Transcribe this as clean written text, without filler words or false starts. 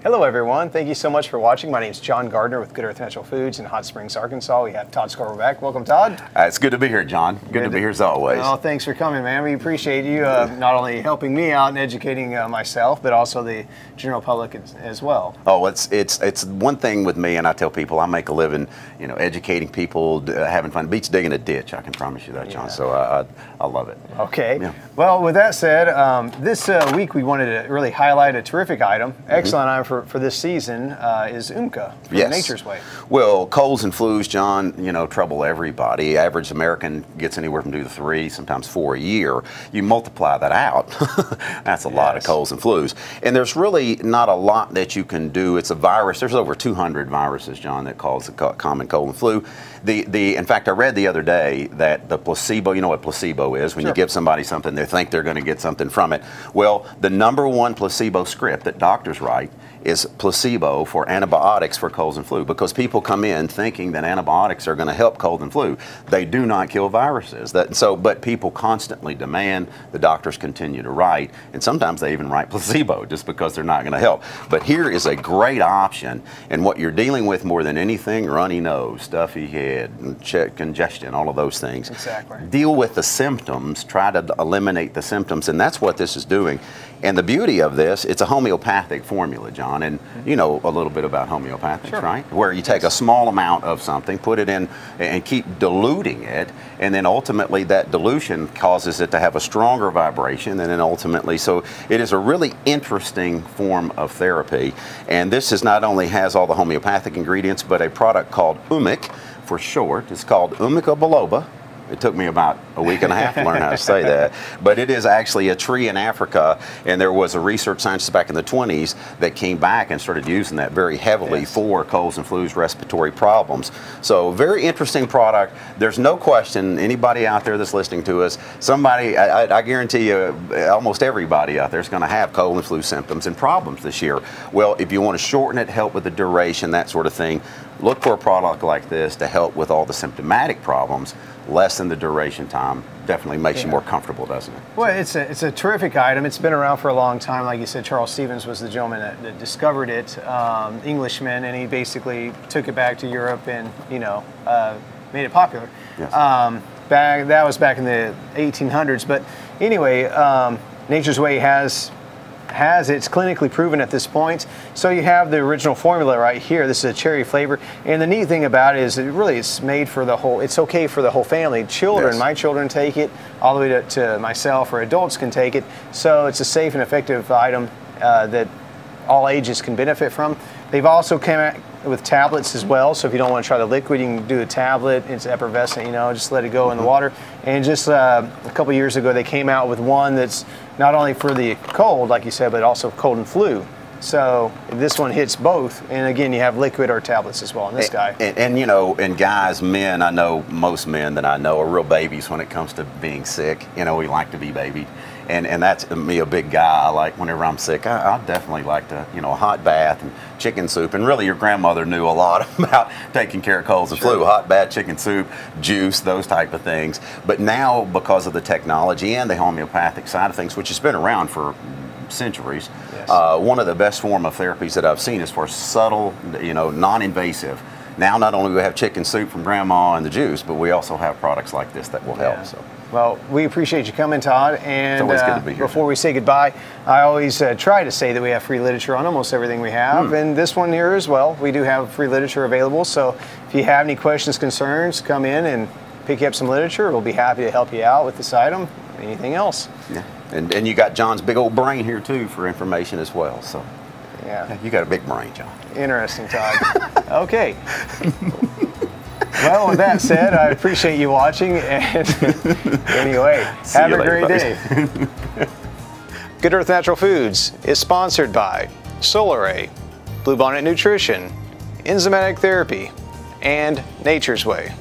Hello everyone, thank you so much for watching. My name is John Gardner with Good Earth Natural Foods in Hot Springs, Arkansas. We have Todd Scorber back. Welcome, Todd. It's good to be here, John. Good to be here as always. Oh, thanks for coming, man. We appreciate you not only helping me out and educating myself, but also the general public as well. Oh, it's one thing with me, and I tell people I make a living, educating people, having fun. Beats digging a ditch, I can promise you that, John. So I love it. Okay. Yeah. Well, with that said, this week we wanted to really highlight a terrific item, excellent item for this season is Umcka, from Nature's Way. Well, colds and flus, John, trouble everybody. Average American gets anywhere from 2 to 3, sometimes 4 a year. You multiply that out, that's a lot of colds and flus. And there's really not a lot that you can do. It's a virus. There's over 200 viruses, John, that cause the common cold and flu. In fact, I read the other day that the placebo, you know what placebo is, when you give somebody something, they think they're going to get something from it. Well, the #1 placebo script that doctors write is placebo for antibiotics for colds and flu, because people come in thinking that antibiotics are going to help cold and flu. They do not kill viruses. But people constantly demand, the doctors continue to write, and sometimes they even write placebo just because they're not going to help. But here is a great option, and what you're dealing with more than anything, runny nose, stuffy head, congestion, all of those things. Exactly. Deal with the symptoms, try to eliminate the symptoms, and that's what this is doing. And the beauty of this, it's a homeopathic formula, John, and you know a little bit about homeopathics, right? Where you take a small amount of something, put it in, and keep diluting it, and then ultimately that dilution causes it to have a stronger vibration, and then ultimately, so it is a really interesting form of therapy. And this is not only has all the homeopathic ingredients, but a product called Umcka for short. It's called Umcka biloba. It took me about a week and a half to learn how to say that. But it is actually a tree in Africa, and there was a research scientist back in the 20s that came back and started using that very heavily for colds and flus, respiratory problems. So very interesting product. There's no question, anybody out there that's listening to us, somebody, I guarantee you, almost everybody out there is going to have cold and flu symptoms and problems this year. Well, if you want to shorten it, help with the duration, that sort of thing, look for a product like this to help with all the symptomatic problems. Lessen the duration time, definitely makes you more comfortable, doesn't it? Well, it's a terrific item. It's been around for a long time. Like you said, Charles Stevens was the gentleman that discovered it, Englishman, and he basically took it back to Europe and made it popular. Yes. That was back in the 1800s. But anyway, Nature's Way has it's clinically proven at this point. So you have the original formula right here. This is a cherry flavor, and the neat thing about it is it's made for the whole, it's okay for the whole family. Children, my children take it, all the way to myself, or adults can take it. So it's a safe and effective item that all ages can benefit from. They've also come out with tablets as well, so if you don't want to try the liquid, you can do a tablet. It's effervescent, just let it go in the water. And just a couple years ago, they came out with one that's not only for the cold, like you said, but also cold and flu. So this one hits both, and again, you have liquid or tablets as well in this guy. And guys, men, I know most men that I know are real babies when it comes to being sick. We like to be babied. And that's me, a big guy. I like, whenever I'm sick, I definitely like to, a hot bath and chicken soup. And really, your grandmother knew a lot about taking care of colds and flu. Hot bath, chicken soup, juice, those type of things. But now, because of the technology and the homeopathic side of things, which has been around for centuries, one of the best form of therapies that I've seen is for subtle, non-invasive. Now, not only do we have chicken soup from Grandma and the juice, but we also have products like this that will help. So. Well, we appreciate you coming, Todd. And it's always good to be here. Before we say goodbye, I always try to say that we have free literature on almost everything we have, and this one here as well. We do have free literature available, so if you have any questions, concerns, come in and pick up some literature. We'll be happy to help you out with this item. Anything else? Yeah, and you got John's big old brain here too for information as well. So yeah, you got a big brain, John. Interesting, Todd. Okay. Well, with that said, I appreciate you watching, and anyway, have a great day. Good Earth Natural Foods is sponsored by Solar-A, Bluebonnet Nutrition, Enzymatic Therapy, and Nature's Way.